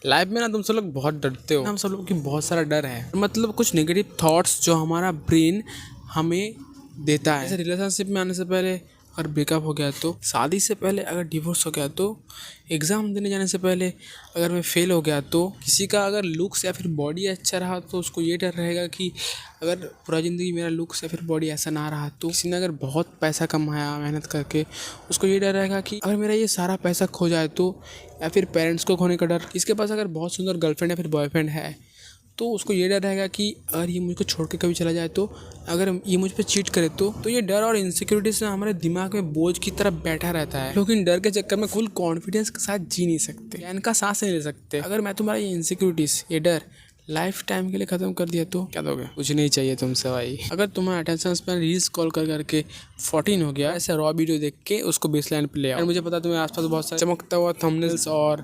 Life में ना तुम सब लोग बहुत डरते हो, हम सब लोग की बहुत सारा डर है, मतलब कुछ नेगेटिव थॉट्स जो हमारा ब्रेन हमें देता है। जैसे रिलेशनशिप में आने से पहले अगर ब्रेकअप हो गया, तो शादी से पहले अगर डिवोर्स हो गया, तो एग्ज़ाम देने जाने से पहले अगर मैं फेल हो गया, तो किसी का अगर लुक्स या फिर बॉडी अच्छा रहा तो उसको ये डर रहेगा कि अगर पूरा ज़िंदगी मेरा लुक्स या फिर बॉडी ऐसा ना रहा, तो किसी ने अगर बहुत पैसा कमाया मेहनत करके, उसको ये डर रहेगा कि अगर मेरा ये सारा पैसा खो जाए तो, या फिर पेरेंट्स को खोने का डर। इसके पास अगर बहुत सुंदर गर्लफ्रेंड या फिर बॉयफ्रेंड है तो उसको ये डर रहेगा कि अगर ये मुझको छोड़ के कभी चला जाए, तो अगर ये मुझ पे चीट करे तो ये डर और इनसिक्योरिटीज ना हमारे दिमाग में बोझ की तरह बैठा रहता है। लोग इन डर के चक्कर में फुल कॉन्फिडेंस के साथ जी नहीं सकते, चैन का सांस नहीं ले सकते। अगर मैं तुम्हारा ये इनसिक्योरिटीज, ये डर लाइफ टाइम के लिए खत्म कर दिया तो क्या दोगे? कुछ नहीं चाहिए तुमसे भाई। अगर तुम्हारा अटेंशन स्पैन रील्स कॉल कर करके 14 हो गया, ऐसे रॉ वीडियो देख के उसको बेसलाइन पे ले आओ। और मुझे पता तुम्हें आसपास बहुत सारे चमकता हुआ थंबनेल्स और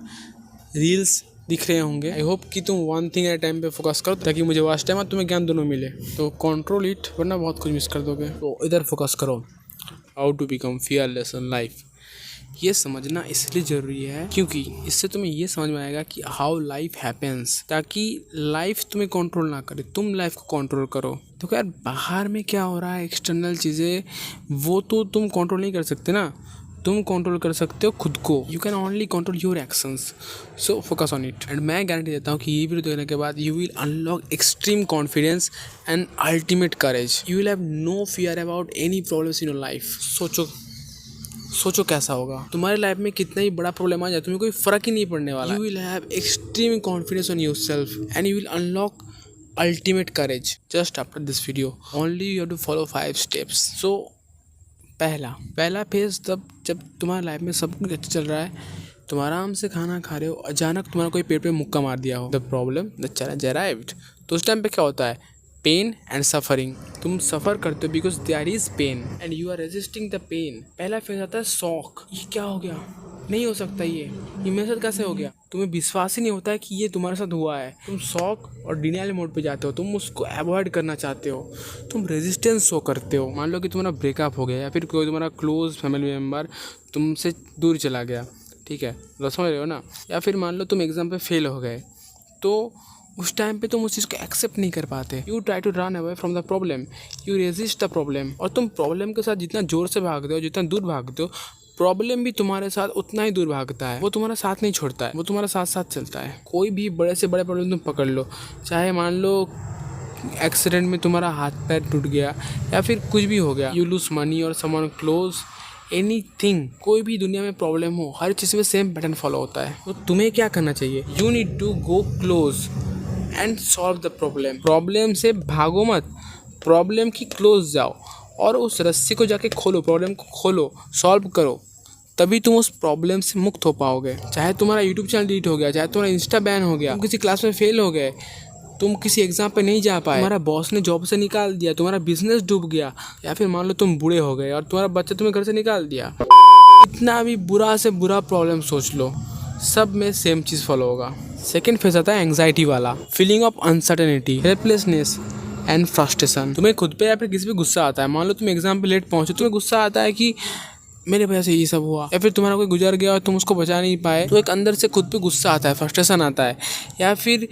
रील्स दिख रहे होंगे। आई होप कि तुम वन थिंग एट टाइम पे फोकस करो, ताकि मुझे वॉच टाइम और तुम्हें ज्ञान दोनों मिले। तो कंट्रोल इट, वरना बहुत कुछ मिस कर दोगे। तो इधर फोकस करो। How to become fearless in life, ये समझना इसलिए ज़रूरी है क्योंकि इससे तुम्हें ये समझ में आएगा कि हाउ लाइफ हैपेंस, ताकि लाइफ तुम्हें कंट्रोल ना करे, तुम लाइफ को कंट्रोल करो। तो यार बाहर में क्या हो रहा है, एक्सटर्नल चीज़ें, वो तो तुम कंट्रोल नहीं कर सकते ना, तुम कंट्रोल कर सकते हो खुद को। You can only control your actions, so focus on it. And मैं गारंटी देता हूँ कि ये वीडियो देखने के बाद you will unlock extreme confidence and ultimate courage. You will have no fear about any problems in your life. सोचो कैसा होगा तुम्हारे लाइफ में, कितना ही बड़ा प्रॉब्लम आ जाए तुम्हें कोई फर्क ही नहीं पड़ने वाला। You will have extreme confidence on your self and you will unlock ultimate courage just after this video. Only you have to follow 5 steps. So पहला फेज तब जब तुम्हारे लाइफ में सब कुछ अच्छा चल रहा है, तुम आराम से खाना खा रहे हो, अचानक तुम्हारा कोई पेट पे मुक्का मार दिया हो। The problem the challenge arrived. तो उस टाइम पे क्या होता है? Pain and suffering. तुम सफ़र करते हो because there is pain and you are resisting the pain. पहला फेज आता है शॉक। ये क्या हो गया, नहीं हो सकता, ये मेरे साथ कैसे हो गया? तुम्हें विश्वास ही नहीं होता है कि ये तुम्हारे साथ हुआ है। तुम शॉक और डिनाइल मोड पे जाते हो, तुम उसको अवॉइड करना चाहते हो, तुम रेजिस्टेंस शो करते हो। मान लो कि तुम्हारा ब्रेकअप हो गया या फिर कोई तुम्हारा क्लोज फैमिली मेम्बर तुमसे दूर चला गया, ठीक है, तो समझ रहे हो ना। या फिर मान लो तुम एग्ज़ाम पे फेल हो गए, तो उस टाइम पे तुम उस चीज़ को एक्सेप्ट नहीं कर पाते। You try to run away from the problem, you resist the problem. और तुम प्रॉब्लम के साथ जितना जोर से भागते हो, जितना दूर भागते हो, प्रॉब्लम भी तुम्हारे साथ उतना ही दूर भागता है। वो तुम्हारा साथ नहीं छोड़ता है, वो तुम्हारा साथ साथ चलता है। कोई भी बड़े से बड़े प्रॉब्लम तुम पकड़ लो, चाहे मान लो एक्सीडेंट में तुम्हारा हाथ पैर टूट गया या फिर कुछ भी हो गया, यू लूज मनी और समवन क्लोज, एनीथिंग, कोई भी दुनिया में प्रॉब्लम हो, हर चीज़ में सेम पैटर्न फॉलो होता है। तो तुम्हें क्या करना चाहिए? You need to go close and solve the problem. Problem से भागो मत, प्रॉब्लम की क्लोज जाओ और उस रस्सी को जाके खोलो, प्रॉब्लम को खोलो, सॉल्व करो, तभी तुम उस प्रॉब्लम से मुक्त हो पाओगे। चाहे तुम्हारा यूट्यूब चैनल डिलीट हो गया, चाहे तुम्हारा इंस्टा बैन हो गया, तुम किसी क्लास में फेल हो गए, तुम किसी एग्जाम पे नहीं जा पाए, तुम्हारा बॉस ने जॉब से निकाल दिया, तुम्हारा बिजनेस डूब गया, या फिर मान लो तुम बूढ़े हो गए और तुम्हारा बच्चा तुम्हें घर से निकाल दिया, इतना भी बुरा से बुरा प्रॉब्लम सोच लो, सब में सेम चीज़ फॉलो होगा। सेकेंड फेज आता है एंग्जाइटी वाला, feeling of uncertainty, helplessness and frustration. तुम्हें खुद पे या फिर किसी पे गुस्सा आता है। मान लो तुम एग्जाम पे लेट पहुंचे, तुम्हें गुस्सा आता है कि मेरे वजह से ये सब हुआ, या फिर तुम्हारा कोई गुजर गया और तुम उसको बचा नहीं पाए, तो एक अंदर से खुद पे गुस्सा आता है, फ्रस्ट्रेशन आता है। या फिर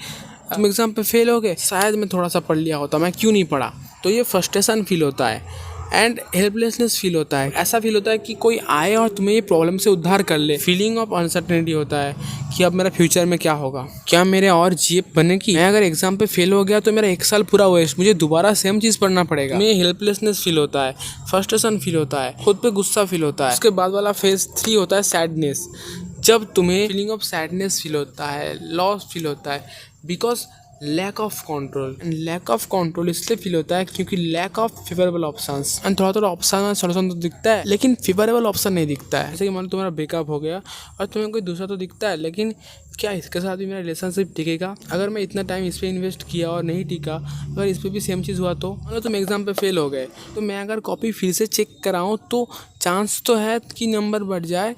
तुम एग्जाम पे फेल हो गए, शायद मैं थोड़ा सा पढ़ लिया होता, मैं क्यों नहीं पढ़ा, तो ये फ्रस्ट्रेशन फील होता है एंड हेल्पलेसनेस फील होता है। ऐसा फील होता है कि कोई आए और तुम्हें ये प्रॉब्लम से उद्धार कर ले। फीलिंग ऑफ अनसर्टेनिटी होता है कि अब मेरा फ्यूचर में क्या होगा, क्या मेरे और जीप बनेगी, मैं अगर एग्जाम पे फेल हो गया तो मेरा 1 साल पूरा वेस्ट, मुझे दोबारा सेम चीज़ पढ़ना पड़ेगा। तुम्हें हेल्पलेसनेस फील होता है, फ्रस्ट्रेशन फील होता है, खुद पे गुस्सा फील होता है। उसके बाद वाला फेज 3 होता है सैडनेस, जब तुम्हें फीलिंग ऑफ सैडनेस फील होता है, लॉस फील होता है, because lack of control. And lack of control इसलिए फील होता है क्योंकि lack of favourable options. And थोड़ा ऑप्शन और सोल्यूशन तो दिखता है, लेकिन फेवरेबल ऑप्शन नहीं दिखता है। जैसे कि मान लो तुम्हारा ब्रेकअप हो गया और तुम्हें कोई दूसरा तो दिखता है, लेकिन क्या इसके साथ भी मेरा रिलेशनशिप टिकेगा? अगर मैं इतना टाइम इस पर इन्वेस्ट किया और नहीं टिका, अगर इस पर भी सेम चीज़ हुआ, तो मान लो तुम एग्जाम पे फेल हो गए, तो मैं अगर कॉपी फिर से चेक कराऊँ तो चांस तो है कि नंबर बढ़ जाए,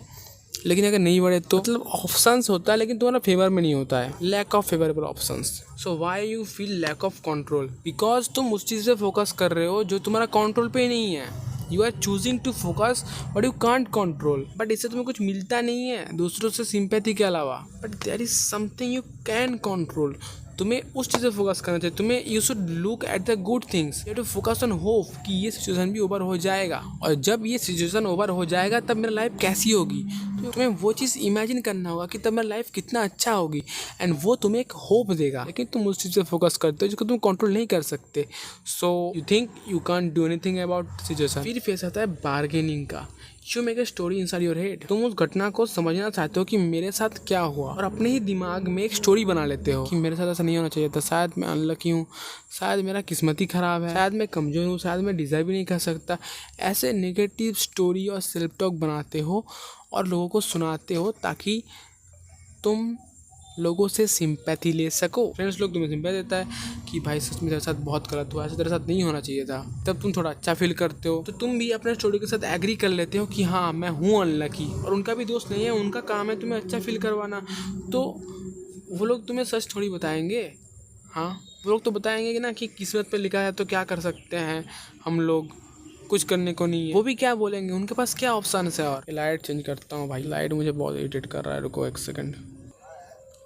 लेकिन अगर नहीं बढ़े तो मतलब ऑप्शंस होता है लेकिन तुम्हारा फेवर में नहीं होता है। Lack of favourable options. So why you feel lack of control? Because तुम उस चीज़ पे फोकस कर रहे हो जो तुम्हारा कंट्रोल पे ही नहीं है। You are choosing to focus but you can't control. But इससे तुम्हें कुछ मिलता नहीं है दूसरों से सिंपैथी के अलावा, but there is something you can control. तुम्हें उस चीज़ पे फोकस करना चाहिए। तुम्हें you should look at the good things, you to focus on hope कि ये सिचुएशन भी ओवर हो जाएगा, और जब ये सिचुएशन ओवर हो जाएगा तब मेरा लाइफ कैसी होगी, तो तुम्हें वो चीज़ इमेजिन करना होगा कि तब मेरा लाइफ कितना अच्छा होगी, एंड वो तुम्हें एक होप देगा। लेकिन तुम उस चीज़ पे फोकस करते हो जिसको तुम कंट्रोल नहीं कर सकते, so you think you can't do anything about situation. फिर फेस आता है बार्गेनिंग का। You make a story inside your head. तुम उस घटना को समझना चाहते हो कि मेरे साथ क्या हुआ, और अपने ही दिमाग में एक स्टोरी बना लेते हो कि मेरे साथ ऐसा नहीं होना चाहिए था, शायद मैं अनलकी हूँ, शायद मेरा किस्मत ही ख़राब है, शायद मैं कमज़ोर हूँ, शायद मैं डिज़र्व भी नहीं कर सकता। ऐसे नेगेटिव स्टोरी और सेल्फ टॉक बनाते हो और लोगों को सुनाते हो ताकि तुम लोगों से सिंपैथी ले सको। फ्रेंड्स लोग तुम्हें सिंपैथी देता है कि भाई सच में तेरे साथ बहुत गलत हुआ, ऐसा तेरे साथ नहीं होना चाहिए था, तब तुम थोड़ा अच्छा फील करते हो, तो तुम भी अपने स्टोरी के साथ एग्री कर लेते हो कि हाँ मैं हूँ अनलकी, और उनका भी दोस्त नहीं है, उनका काम है तुम्हें अच्छा फील करवाना। तो वो लोग तुम्हें सच थोड़ी बताएंगे, हाँ वो लोग तो बताएंगे कि ना कि किस्मत पे लिखा है तो क्या कर सकते हैं हम लोग, कुछ करने को नहीं है। वो भी क्या बोलेंगे, उनके पास क्या ऑप्शन है। और लाइट चेंज करता हूँ भाई, लाइट मुझे बहुत इरिटेट कर रहा है, रुको एक सेकंड।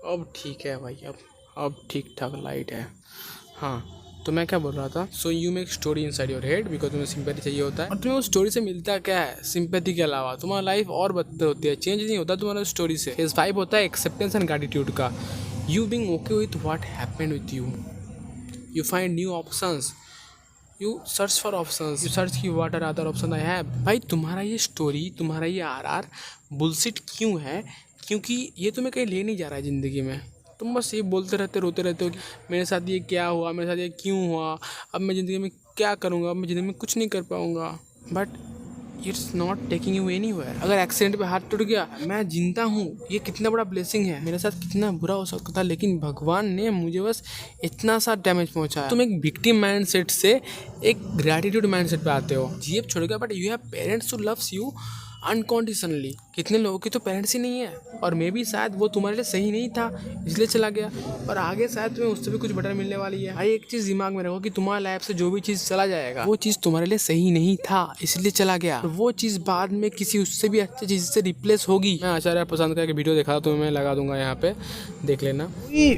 अब ठीक है भाई, अब ठीक ठाक लाइट है। हाँ तो मैं क्या बोल रहा था, so you make story inside your head because तुम्हें सिंपैथी चाहिए होता है, और तुम्हें उस स्टोरी से मिलता क्या है, सिंपैथी के अलावा तुम्हारा लाइफ और बदतर होती है, चेंज नहीं होता तुम्हारा स्टोरी से। फेज 5 होता है एक्सेप्टेंस एंड ग्रैटिट्यूड का। You being okay with what happened with you, you find new options, you search for options, you search की what are other option I have. भाई तुम्हारा ये स्टोरी, तुम्हारा ये आर बुलशिट क्यों है, क्योंकि ये तुम्हें कहीं ले नहीं जा रहा है ज़िंदगी में। तुम बस ये बोलते रहते रोते रहते हो कि मेरे साथ ये क्या हुआ, मेरे साथ ये क्यों हुआ, अब मैं ज़िंदगी में क्या करूँगा, अब मैं ज़िंदगी में कुछ नहीं कर पाऊँगा। But it's not taking you anywhere. अगर एक्सीडेंट पे हाथ टूट गया, मैं जिंदा हूँ, ये कितना बड़ा ब्लेसिंग है, मेरे साथ कितना बुरा हो सकता था, लेकिन भगवान ने मुझे बस इतना सा डैमेज पहुँचाया। तुम एक विक्टिम माइंडसेट से एक ग्रैटिट्यूड माइंडसेट पे आते हो। जीएफ छोड़ गया, but you have parents who loves you unconditionally. कितने लोगों की तो पेरेंट्स ही नहीं है, और मे बी शायद वो तुम्हारे लिए सही नहीं था इसलिए चला गया, और आगे शायद तुम्हें उससे भी कुछ बेटर मिलने वाली है। भाई एक चीज़ दिमाग में रखो कि तुम्हारी लाइफ से जो भी चीज़ चला जाएगा वो चीज़ तुम्हारे लिए सही नहीं था इसलिए चला गया, और वो चीज़ बाद में किसी उससे भी अच्छी चीज़ से रिप्लेस होगी। मैं आचार्य पसंद करके वीडियो देखा तो मैं लगा दूंगा यहाँ पे, देख लेना।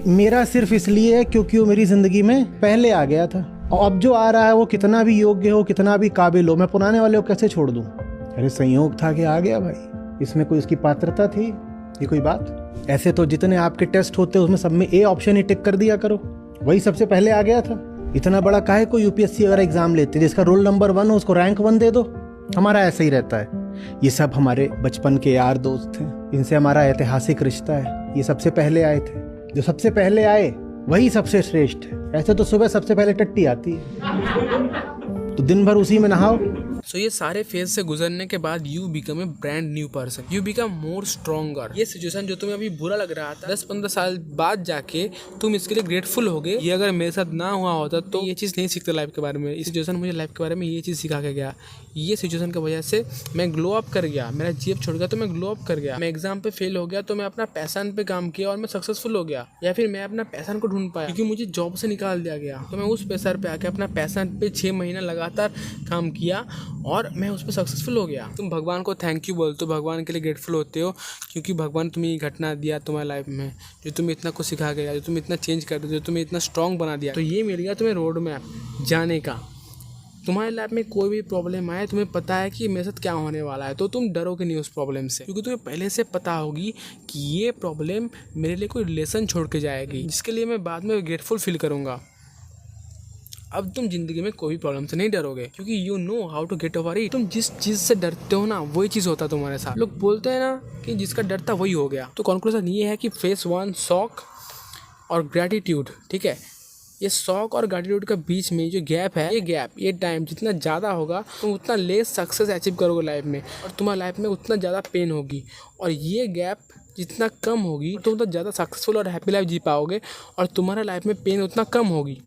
मेरा सिर्फ इसलिए है क्योंकि वो मेरी ज़िंदगी में पहले आ गया था, और अब जो आ रहा है वो कितना भी योग्य हो, कितना भी काबिल हो, मैं पुराने वाले को कैसे छोड़ दूँ। अरे संयोग था कि आ गया भाई, इसमें कोई उसकी पात्रता थी, ये कोई बात। ऐसे तो जितने आपके टेस्ट होते हैं उसमें सब में ए ऑप्शन ही टिक कर दिया करो, वही सबसे पहले आ गया था। इतना बड़ा काहे को यूपीएससी अगर एग्जाम लेते, जिसका रोल नंबर 1 हो उसको रैंक 1 दे दो। हमारा ऐसा ही रहता है। ये सब हमारे बचपन के यार दोस्त हैं, इनसे हमारा ऐतिहासिक रिश्ता है। ये सबसे पहले आए थे, जो सबसे पहले आए वही सबसे श्रेष्ठ है। ऐसे तो सुबह सबसे पहले टट्टी आती है, तो दिन भर उसी में नहाओ। सो ये सारे फेज से गुजरने के बाद you become a brand new person, you become more stronger. ये सिचुएशन जो तुम्हें अभी बुरा लग रहा था, 10-15 साल बाद जाके तुम इसके लिए ग्रेटफुल होगे। ये अगर मेरे साथ ना हुआ होता तो ये चीज़ नहीं सीखते लाइफ के बारे में। इस सिचुएशन मुझे लाइफ के बारे में ये चीज़ सिखा के गया। ये सिचुएशन की वजह से मैं ग्लो अप कर गया, मेरा जीएफ छोड़ गया तो मैं ग्लो अप कर गया। मैं एग्जाम पे फेल हो गया तो मैं अपना पैशन पे काम किया और मैं सक्सेसफुल हो गया, या फिर मैं अपना पैशन को ढूंढ पाया क्योंकि मुझे जॉब से निकाल दिया गया, तो मैं उस पैसर पे आके अपना पैशन पे 6 महीना लगातार काम किया और मैं उस पर सक्सेसफुल हो गया। तुम भगवान को थैंक यू बोलते हो, भगवान के लिए ग्रेटफुल होते हो क्योंकि भगवान तुम्हें ये घटना दिया तुम्हारी लाइफ में जो तुम्हें इतना कुछ सिखा गया, जो तुम्हें इतना चेंज कर दिया, जो तुम्हें इतना स्ट्रॉन्ग बना दिया। तो ये मिल गया तुम्हें रोड मैप जाने का। तुम्हारे लाइफ में कोई भी प्रॉब्लम आए, तुम्हें पता है कि मेरे साथ क्या होने वाला है, तो तुम डरोगे नहीं उस प्रॉब्लम से, क्योंकि तुम्हें पहले से पता होगी कि ये प्रॉब्लम मेरे लिए कोई रिलेशन छोड़ के जाएगी जिसके लिए मैं बाद में ग्रेटफुल फील करूँगा। अब तुम जिंदगी में कोई भी प्रॉब्लम से नहीं डरोगे क्योंकि you know how to get over it. तुम जिस चीज़ से डरते हो ना वही चीज़ होता है तुम्हारे साथ। लोग बोलते हैं ना कि जिसका डर था वही हो गया। तो कंक्लूजन ये है कि फेस 1 शॉक और ग्रैटिट्यूड, ठीक है। ये शॉक और ग्रैटिट्यूड के बीच में जो गैप है, ये टाइम जितना ज़्यादा होगा तुम उतना लेस सक्सेस अचीव करोगे लाइफ में, और तुम्हारी लाइफ में उतना ज़्यादा पेन होगी। और ये गैप जितना कम होगी तो उतना ज़्यादा सक्सेसफुल और हैप्पी लाइफ जी पाओगे, और तुम्हारा लाइफ में पेन उतना कम होगी।